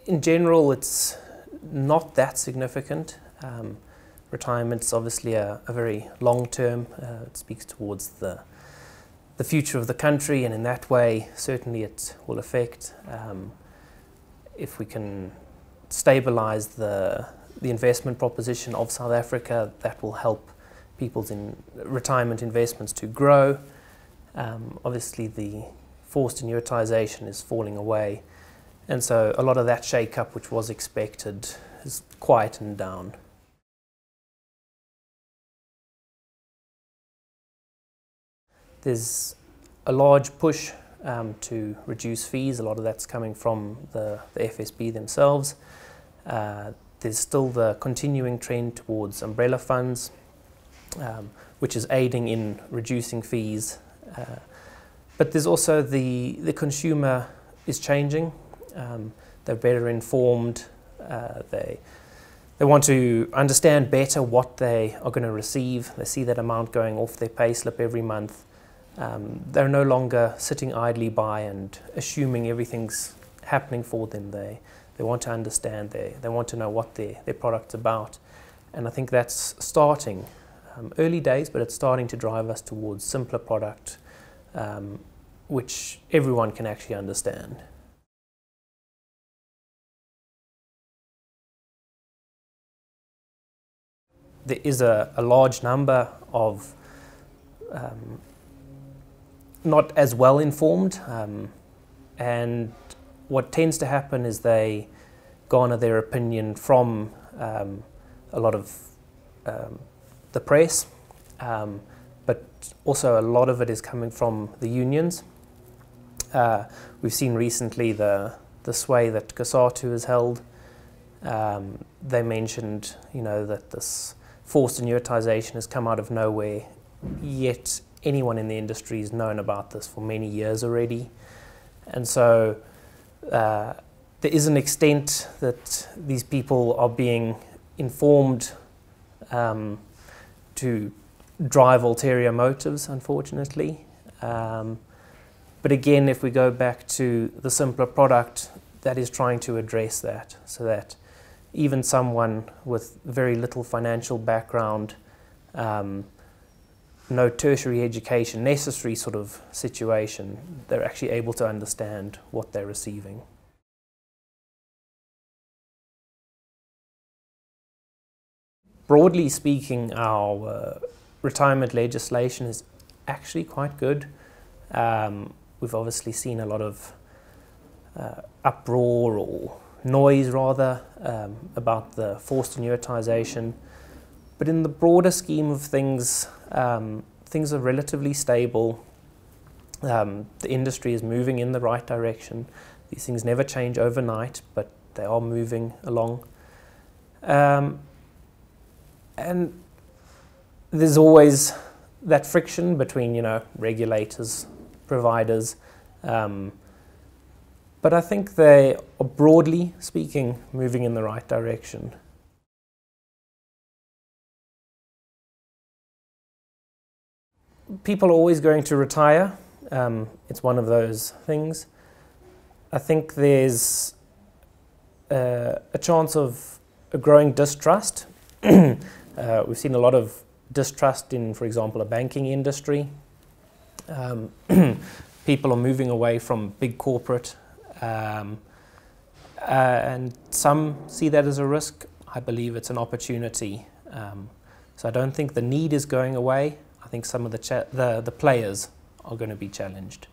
In general, it's not that significant. Retirement's obviously a very long term. It speaks towards the future of the country, and in that way, certainly it will affect. If we can stabilise the investment proposition of South Africa, that will help people's retirement investments to grow. Obviously, the forced annuitisation is falling away, and so a lot of that shake-up which was expected is quietened down. There's a large push to reduce fees. A lot of that's coming from the FSB themselves. There's still the continuing trend towards umbrella funds, which is aiding in reducing fees. But there's also the consumer is changing. They're better informed. They want to understand better what they are going to receive. They see that amount going off their payslip every month. They're no longer sitting idly by and assuming everything's happening for them. They want to understand. They want to know what their product's about. And I think that's starting. Early days, but it's starting to drive us towards simpler product, which everyone can actually understand. There is a large number of not as well informed, and what tends to happen is they garner their opinion from a lot of the press, but also a lot of it is coming from the unions. We've seen recently the sway that COSATU has held. They mentioned, that this forced annuitisation has come out of nowhere, yet anyone in the industry has known about this for many years already. And so there is an extent that these people are being informed to drive ulterior motives, unfortunately. But again, if we go back to the simpler product, that is trying to address that, so that even someone with very little financial background, no tertiary education necessary sort of situation, they're actually able to understand what they're receiving. Broadly speaking, our retirement legislation is actually quite good. We've obviously seen a lot of uproar or noise rather about the forced annuitisation, but in the broader scheme of things, things are relatively stable. The industry is moving in the right direction. These things never change overnight, but they are moving along. And there's always that friction between, regulators, providers, but I think they are, broadly speaking, moving in the right direction. People are always going to retire. It's one of those things. I think there's a chance of a growing distrust. We've seen a lot of distrust in, for example, a banking industry. People are moving away from big corporate, and some see that as a risk. I believe it's an opportunity. So I don't think the need is going away. I think some of the players are going to be challenged.